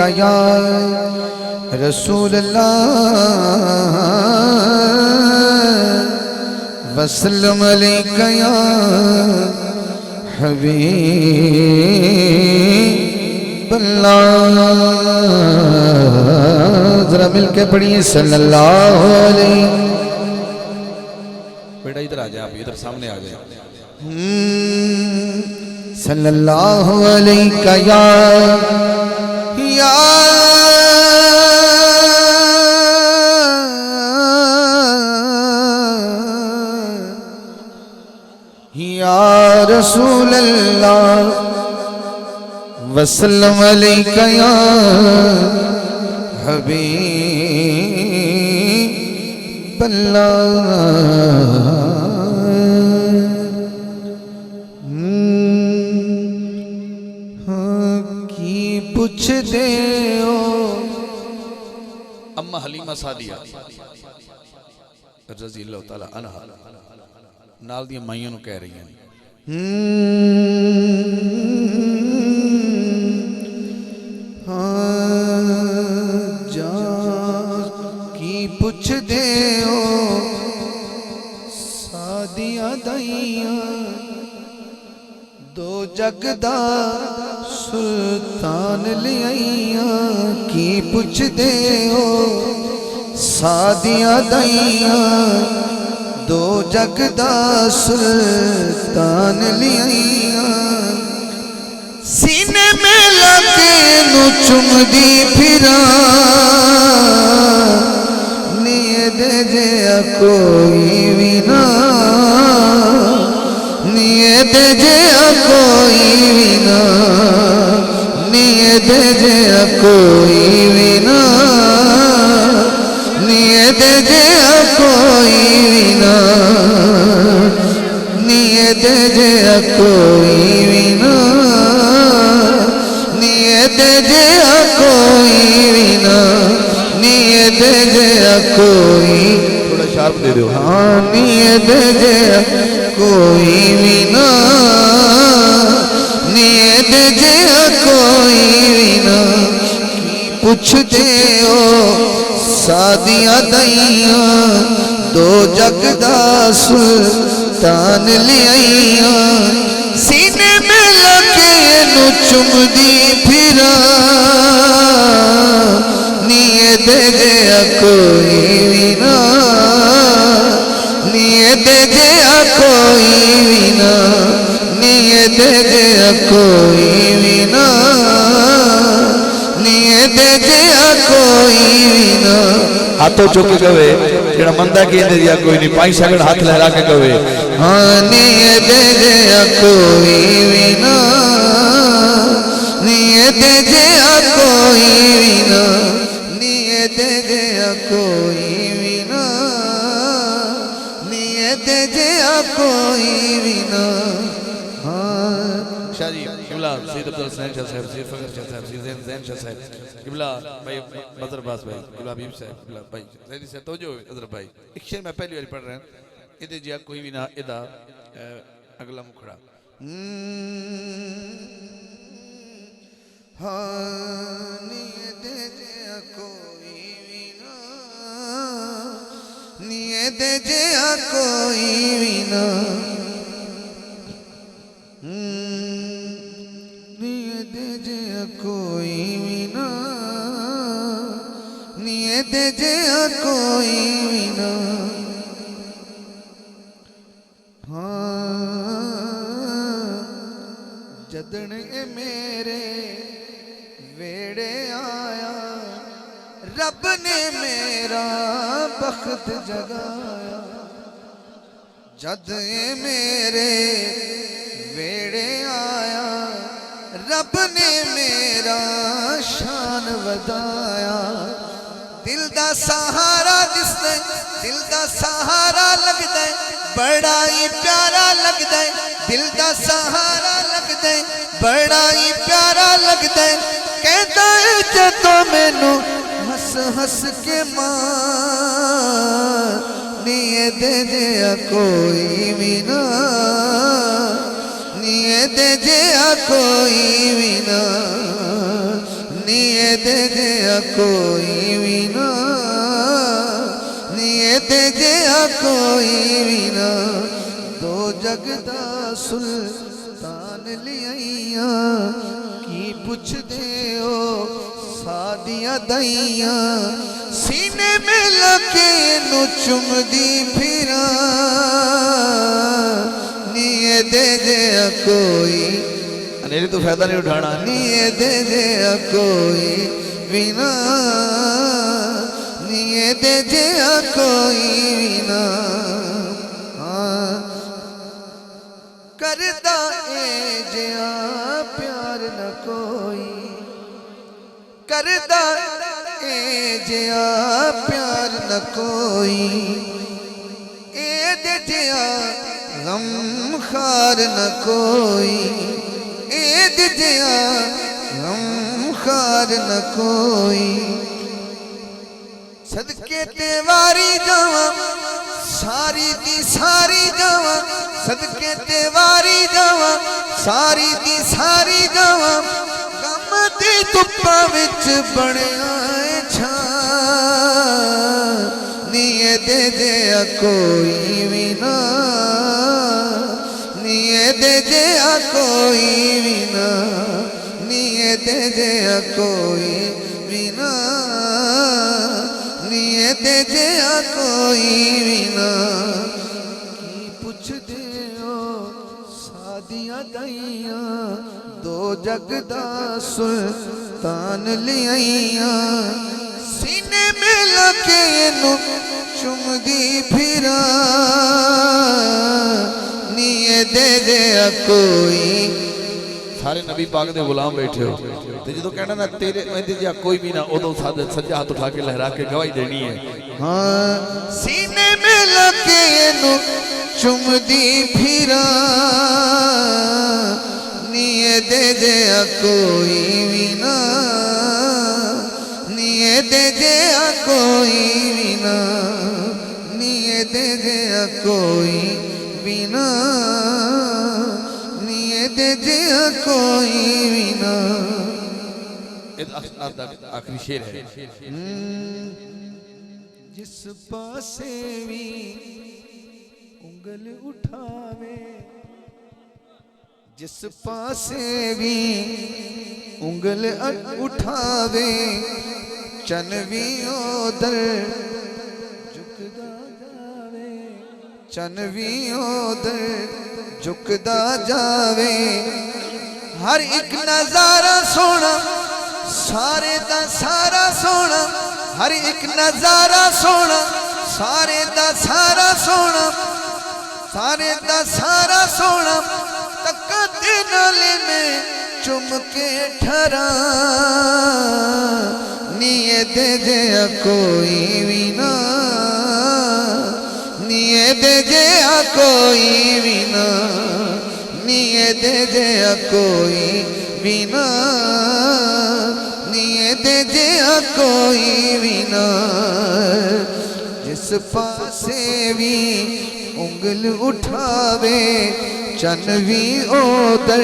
अलैका या रसूल अल्लाह वसल्लम अलैका या हबीब अल्लाह। जरा मिलके पढ़िए सल्लल्लाहु अलैहि। बेटा इधर आ जाए, आप इधर सामने आ गए। सल्लल्लाहु अलैका या रसूल अल्लाह वसल्लम अलैका या हबीब अल्लाह। की पूछ दे ओ अम्मा हलीमा सादिया रज़ी अल्लाह तआला अन्हा नाल दी माइयां नूं कह रही हैं जा की पुछ दे ओ सादिया दाइया दो जगदा सुल्तान लिया। की पुछ दे ओ सादिया दाइया दो जगदा सुल्तान लिया। सीने में लगे नु चुमदी फिरा निये दे जे कोई भी ना निये दे जे कोई भी ना निये दे जे कोई भी ना निये दे जे कोई भी ना निये दे जे कोई भी ना निये दे जे कोई भी ना निये दे जे कोई। थोड़ा शार्प दे दो। हाँ निये दे जे कोई भी ना निये दे जे कोई भी ना। पूछ दे ओ सादिया दैया दो जगदा सुल्तान लिया। सीने में लगे नु चुमदी फिरा निये दे जे कोई भी ना निये दे जे कोई भी ना निये दे जे कोई भी ना निये दे जे कोई भी ना। हाथों चुक के कवे जेड़ा मंदा की इंदे दिया कोई नहीं पाई सगड़ हाथ लहरा के कवे हाँ निये दे जे कोई भी ना निये दे जे कोई भी ना निये दे जे कोई भी ना निये दे जे कोई भी ना। हाँ शाह जी किबला सैयद अब्दुल हसन शाह साहब सैयद फखर शाह साहब सैयद जैन शाह साहब किबला भाई बदर अब्बास भाई किबला हबीब साहब किबला भाई सैयद से तवज्जो अजर भाई एक शेर मैं पहली बार पढ़ रहा हूं इदे जिया कोई भी ना इदा अगला मुखड़ा। हाँ निये दे जे कोई भी ना निये दे जे कोई भी ना निये दे जे कोई भी ना निये दे जे कोई भी ना। जदन मेरे वेड़े आया रब ने मेरा बख्त जगाया। जद मेरे वेड़े आया रब ने मेरा शान वधाया। दिल दा सहारा दिसदा दिल दा सहारा लगदा बड़ा ही प्यारा लगदा दिल दा सहारा लगदा बड़ा ही प्यारा लगदा। कहता है जदों मैनू हस हस के मां निये दे जे कोई भी ना निये दे जे कोई भी ना निये दे कोई भी ना नीए दे जिया कोई भी ना दो जग दा सुल्तान लियाइया की पुछदे हो सादियां दाइयां सीने में लगे नु चुमदी फिरा नीए दे जिया कोई अनेरी तो फायदा नहीं उठाना नीए दे जिया कोई बिना नीए दे जिया कोई बिना करदा ए जिया प्यार न कोई करदा ए जिया प्यार न कोई ए दे जिया गम खार न कोई ए दे जिया गम खार न कोई सदके ते वारी जावा सारी दी सारी जावा सदके ते वारी जावा सारी दी सारी जावा गम दी धुप्पा विच बणिया छा नीए दे जिया कोई भी ना नीए दे जिया कोई भी ना नीए दे जिया कोई भी ना नीए दे जिया कोई भी ना की पुछदे हो सादियां दाइयां दो जग दा सुल्तान लियाइयां सीने में लगे नु चुमदी फिरा नीए दे जिया कोई सारे नबी पाक दे गुलाम बैठे हो ते जो कहना ना तेरे मेरे जिहा कोई भी ना उदो सज्जा हाथ उठा के लहरा के गवाही देनी है हाँ सीने में लगे नु चुमदी फिरा नीए दे जिया कोई भी ना नीए दे जिया कोई भी ना नीए दे जिया कोई भी ना नीए दे जिया कोई भी ना आखिरी शेर है जिस पासे भी उंगल उठावे जिस पासे भी उंगल उठावे चन भी ओदर झुकदा जावे चन भी ओदर झुकदा जावे हर एक नजारा सोना सारे दा सारा सोना हर एक नजारा सोना सारे दा सारा सोना सारे दा सारा सोना तकते नाले में चुम के ठहरा नीए दे जिया कोई भी ना नीए दे जिया कोई भी ना नीए दे जिया कोई भी ना नीए दे जिया कोई भी ना जिस पासे भी उंगल उठावे चन भी ओदर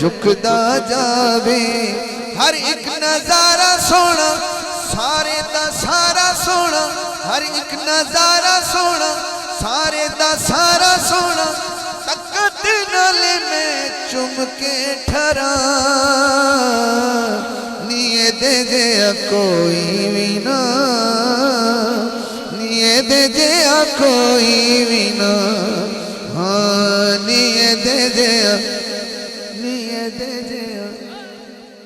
झुकदा जावे हर एक नजारा सोना सारे दा सारा सोना हर एक नजारा सोना सारे दा सारा सोना तकत नाले में चुम के ठहरा नीए दे जिया कोई भी ना नीए दे जिया कोई भी ना हाँ नीए दे जिया नीए दे जिया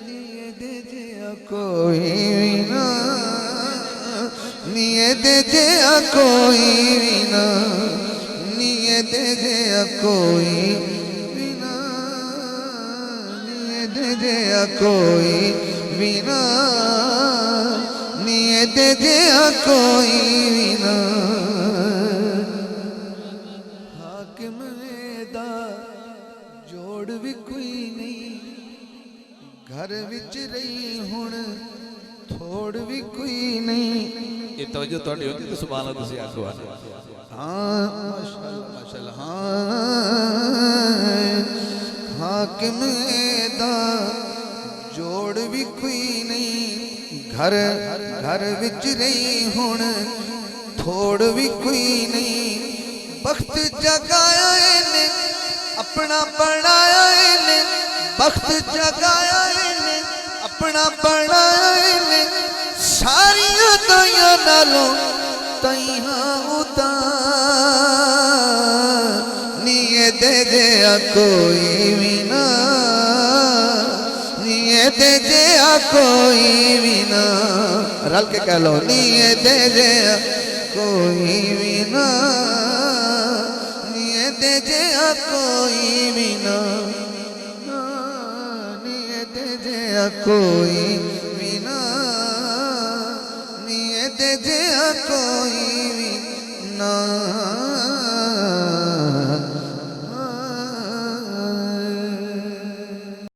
नीए दे जिया कोई भी ना नीए दे जिया कोई भी ना नीए दे जिया कोई भी ना नीए दे जिया कोई भी ना नीए दे जिया कोई भी ना हाकिम दा जोड़ भी कोई नहीं घर विच रही हुण थोड़ भी कोई नहीं ये तवज्जो तोड़ी होती तो सुभान अल्लाह तुसी आखो हाँ माशाअल्लाह माशाअल्लाह हाकिम दा जोड़ भी कोई नहीं घर घर विच रही हुण थोड़ भी कोई नहीं बख्त जगाया इन्हें अपना बनाया इन्हें बख्त जगाया इन्हें अपना बनाया इन्हें सारिया तइयां नालों तइयां उतार नीए दे जया कोई भी ना नीए दे जया कोई भी ना रल के कह लो नीए दे जया कोई भी ना नीए दे जया कोई भी ना नीए दे जया कोई भी ना नीए दे जया कोई भी